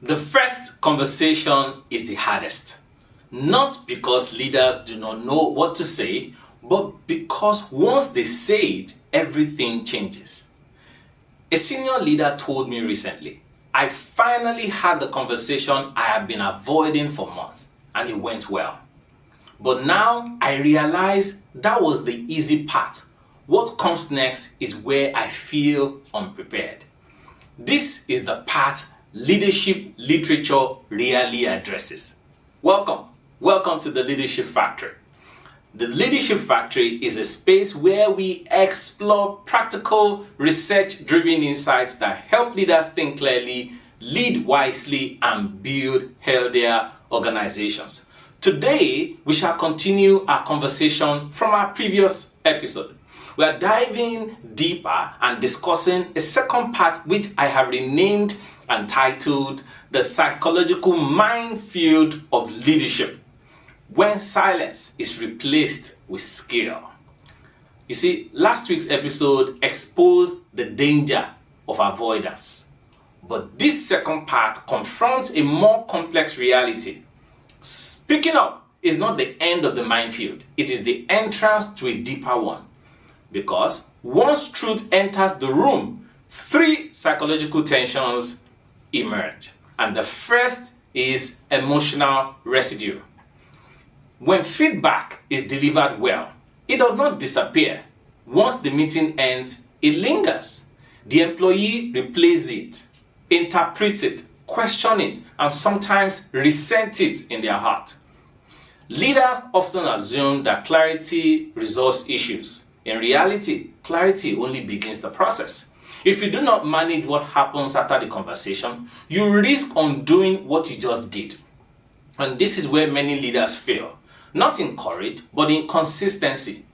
The first conversation is the hardest. Not because leaders do not know what to say, but because once they say it, everything changes. A senior leader told me recently, I finally had the conversation I have been avoiding for months, and it went well. But now I realize that was the easy part. What comes next is where I feel unprepared. This is the part leadership literature rarely addresses. Welcome to the Leadership Factory. The Leadership Factory is a space where we explore practical, research-driven insights that help leaders think clearly, lead wisely, and build healthier organizations. Today, we shall continue our conversation from our previous episode. We are diving deeper and discussing a second part which I have renamed and titled The Psychological Minefield of Leadership, when silence is replaced with skill. You see, last week's episode exposed the danger of avoidance. But this second part confronts a more complex reality. Speaking up is not the end of the minefield. It is the entrance to a deeper one. Because once truth enters the room, three psychological tensions emerge. And the first is emotional residue. When feedback is delivered well, it does not disappear. Once the meeting ends, it lingers. The employee replays it, interprets it, questions it, and sometimes resents it in their heart. Leaders often assume that clarity resolves issues. In reality, clarity only begins the process. If you do not manage what happens after the conversation, you risk undoing what you just did. And this is where many leaders fail. Not in courage, but in consistency.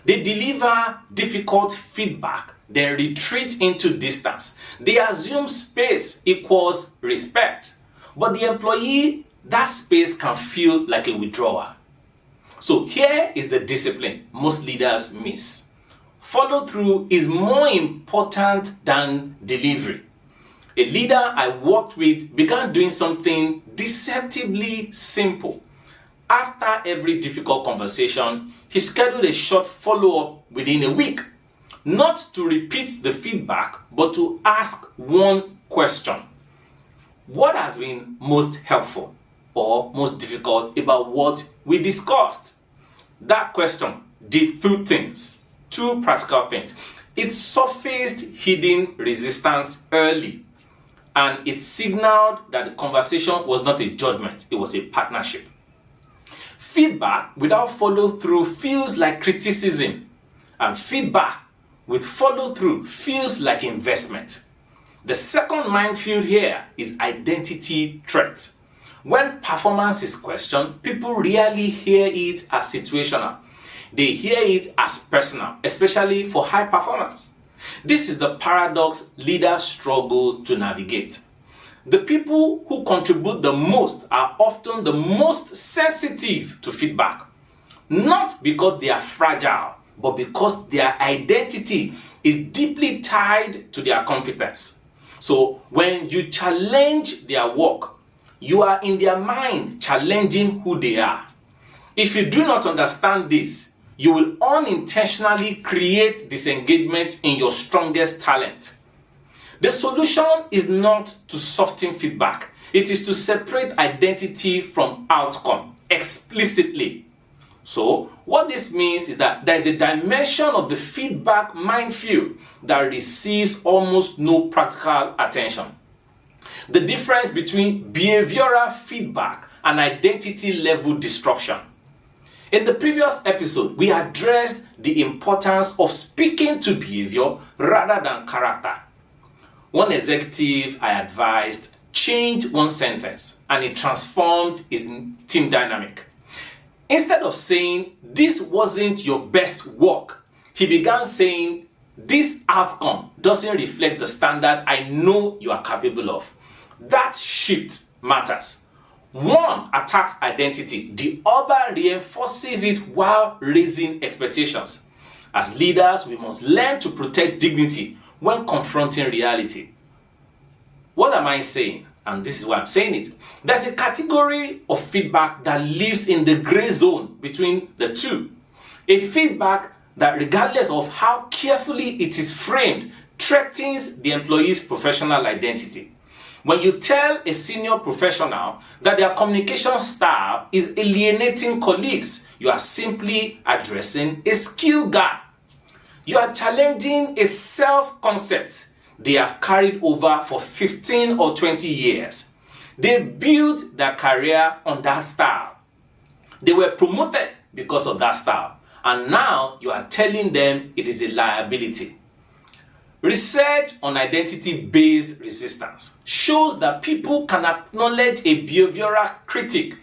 They deliver difficult feedback, then retreat into distance. They assume space equals respect. But the employee, that space can feel like a withdrawal. So here is the discipline most leaders miss. Follow through is more important than delivery. A leader I worked with began doing something deceptively simple. After every difficult conversation, he scheduled a short follow-up within a week. Not to repeat the feedback, but to ask one question. What has been most helpful or most difficult about what we discussed? That question did two practical things. It surfaced hidden resistance early, and it signaled that the conversation was not a judgment, it was a partnership. Feedback without follow-through feels like criticism, and feedback with follow-through feels like investment. The second minefield here is identity threat. When performance is questioned, people rarely hear it as situational. They hear it as personal, especially for high performance. This is the paradox leaders struggle to navigate. The people who contribute the most are often the most sensitive to feedback. Not because they are fragile, but because their identity is deeply tied to their competence. So when you challenge their work, you are in their mind challenging who they are. If you do not understand this, you will unintentionally create disengagement in your strongest talent. The solution is not to soften feedback. It is to separate identity from outcome explicitly. So, what this means is that there is a dimension of the feedback minefield that receives almost no practical attention. The difference between behavioral feedback and identity level disruption. In the previous episode, we addressed the importance of speaking to behavior rather than character. One executive I advised changed one sentence and it transformed his team dynamic. Instead of saying, "This wasn't your best work," he began saying, "This outcome doesn't reflect the standard I know you are capable of." That shift matters. One attacks identity, the other reinforces it while raising expectations. As leaders, we must learn to protect dignity when confronting reality. What am I saying? and this is why I'm saying it, there's a category of feedback that lives in the gray zone between the two. A feedback that, regardless of how carefully it is framed, threatens the employee's professional identity. When you tell a senior professional that their communication style is alienating colleagues, you are simply addressing a skill gap. You are challenging a self-concept they have carried over for 15 or 20 years. They built their career on that style. They were promoted because of that style. And now you are telling them it is a liability. Research on identity-based resistance shows that people can acknowledge a behavioral critic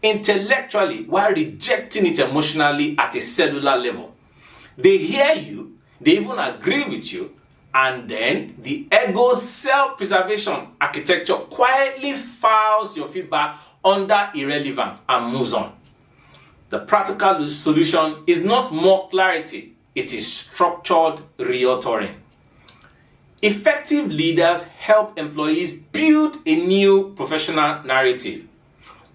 intellectually while rejecting it emotionally at a cellular level. They hear you, they even agree with you, and then the ego's self-preservation architecture quietly files your feedback under irrelevant and moves on. The practical solution is not more clarity, it is structured reauthoring. Effective leaders help employees build a new professional narrative.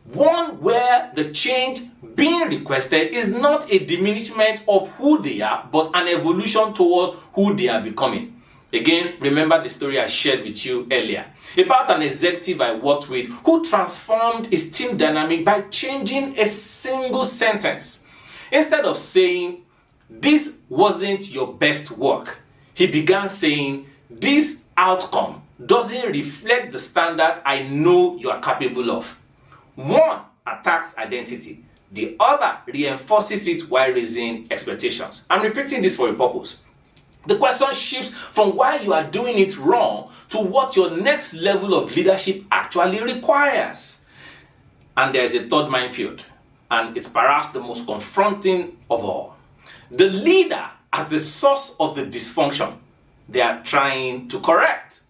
One where the change being requested is not a diminishment of who they are, but an evolution towards who they are becoming. Again, remember the story I shared with you earlier about an executive I worked with who transformed his team dynamic by changing a single sentence. Instead of saying, "This wasn't your best work," he began saying, "This outcome doesn't reflect the standard I know you are capable of." One attacks identity, the other reinforces it while raising expectations. I'm repeating this for a purpose. The question shifts from why you are doing it wrong to what your next level of leadership actually requires. And there is a third minefield, and it's perhaps the most confronting of all. The leader as the source of the dysfunction they are trying to correct.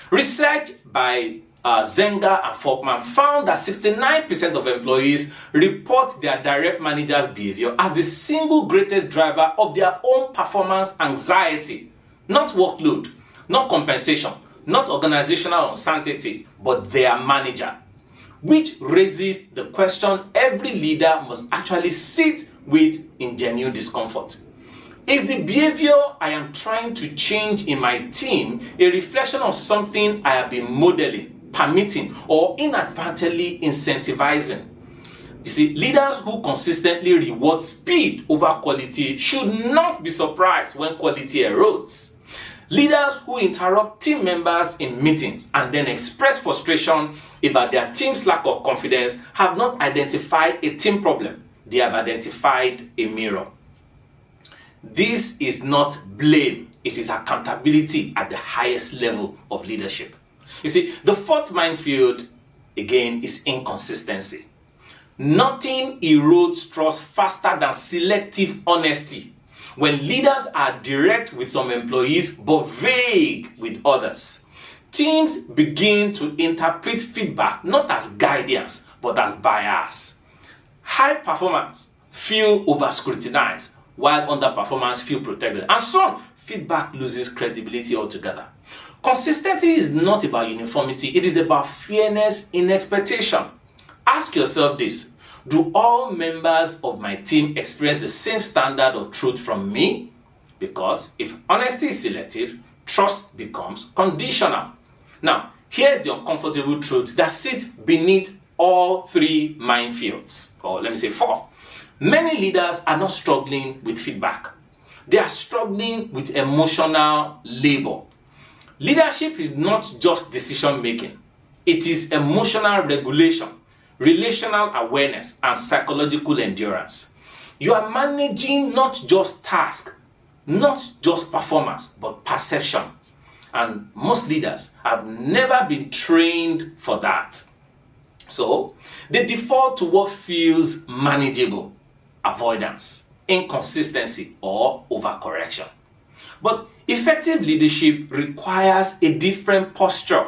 Research by Zenga and Folkman found that 69% of employees report their direct manager's behavior as the single greatest driver of their own performance anxiety. Not workload, not compensation, not organizational uncertainty, but their manager. Which raises the question every leader must actually sit with in genuine discomfort. Is the behavior I am trying to change in my team a reflection of something I have been modeling, permitting, or inadvertently incentivizing? You see, leaders who consistently reward speed over quality should not be surprised when quality erodes. Leaders who interrupt team members in meetings and then express frustration about their team's lack of confidence have not identified a team problem. They have identified a mirror. This is not blame, it is accountability at the highest level of leadership. You see, the fourth minefield, again, is inconsistency. Nothing erodes trust faster than selective honesty. When leaders are direct with some employees but vague with others, teams begin to interpret feedback not as guidance but as bias. High performance feel over-scrutinized, while underperformance feel protected. And soon, feedback loses credibility altogether. Consistency is not about uniformity, it is about fairness in expectation. Ask yourself this: do all members of my team experience the same standard of truth from me? Because if honesty is selective, trust becomes conditional. Now, here's the uncomfortable truth that sits beneath all three minefields, or let me say four. Many leaders are not struggling with feedback. They are struggling with emotional labor. Leadership is not just decision making. It is emotional regulation, relational awareness, and psychological endurance. You are managing not just task, not just performance, but perception. And most leaders have never been trained for that. So they default to what feels manageable: avoidance, inconsistency, or overcorrection. But effective leadership requires a different posture.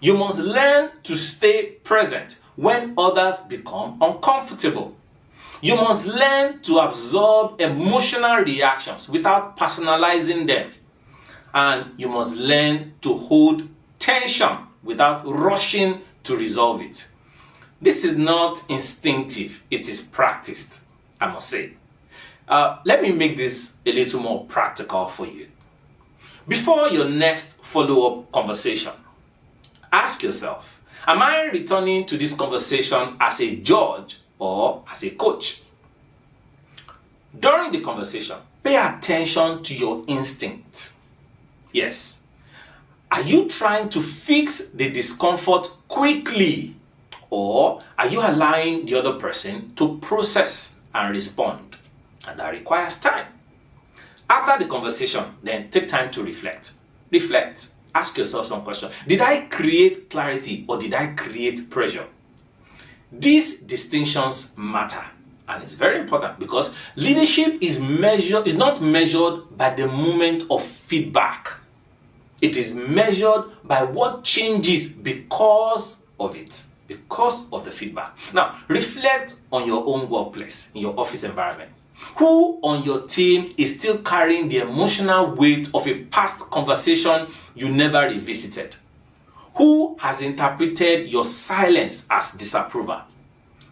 You must learn to stay present when others become uncomfortable. You must learn to absorb emotional reactions without personalizing them. And you must learn to hold tension without rushing to resolve it. This is not instinctive, it is practiced, I must say. Let me make this a little more practical for you. Before your next follow-up conversation, ask yourself, am I returning to this conversation as a judge or as a coach? During the conversation, pay attention to your instinct. Yes. Are you trying to fix the discomfort quickly, or are you allowing the other person to process and respond? And that requires time. After the conversation, then take time to reflect. Reflect. Ask yourself some questions. Did I create clarity or did I create pressure? These distinctions matter. And it's very important because leadership is not measured by the moment of feedback. It is measured by what changes because of it, because of the feedback. Now, reflect on your own workplace, in your office environment. Who on your team is still carrying the emotional weight of a past conversation you never revisited? Who has interpreted your silence as disapproval?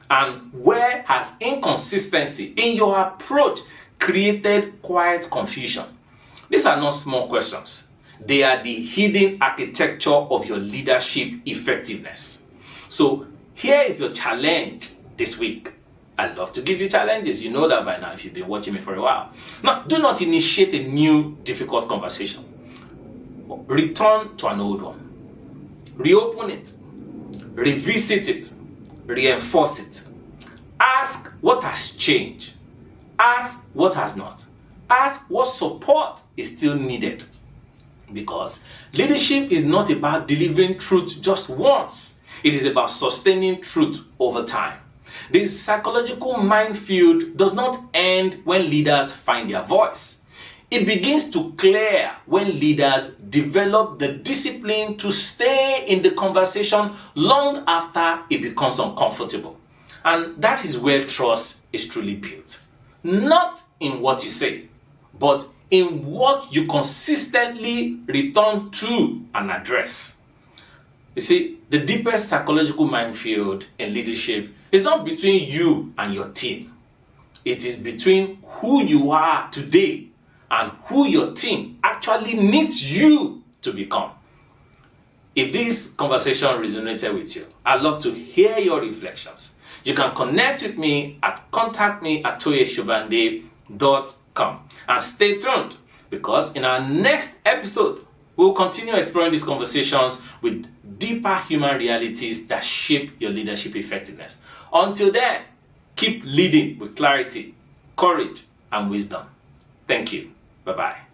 And where has inconsistency in your approach created quiet confusion? These are not small questions. They are the hidden architecture of your leadership effectiveness. So here is your challenge this week. I love to give you challenges. You know that by now if you've been watching me for a while. Now, do not initiate a new difficult conversation. Return to an old one. Reopen it. Revisit it. Reinforce it. Ask what has changed. Ask what has not. Ask what support is still needed. Because leadership is not about delivering truth just once. It is about sustaining truth over time. The psychological minefield does not end when leaders find their voice. It begins to clear when leaders develop the discipline to stay in the conversation long after it becomes uncomfortable. And that is where trust is truly built. Not in what you say, but in what you consistently return to and address. You see, the deepest psychological minefield in leadership is not between you and your team. It is between who you are today and who your team actually needs you to become. If this conversation resonated with you, I'd love to hear your reflections. You can connect with me at contact@toyeshobande.com. And stay tuned, because in our next episode, we'll continue exploring these conversations with deeper human realities that shape your leadership effectiveness. Until then, keep leading with clarity, courage, and wisdom. Thank you. Bye-bye.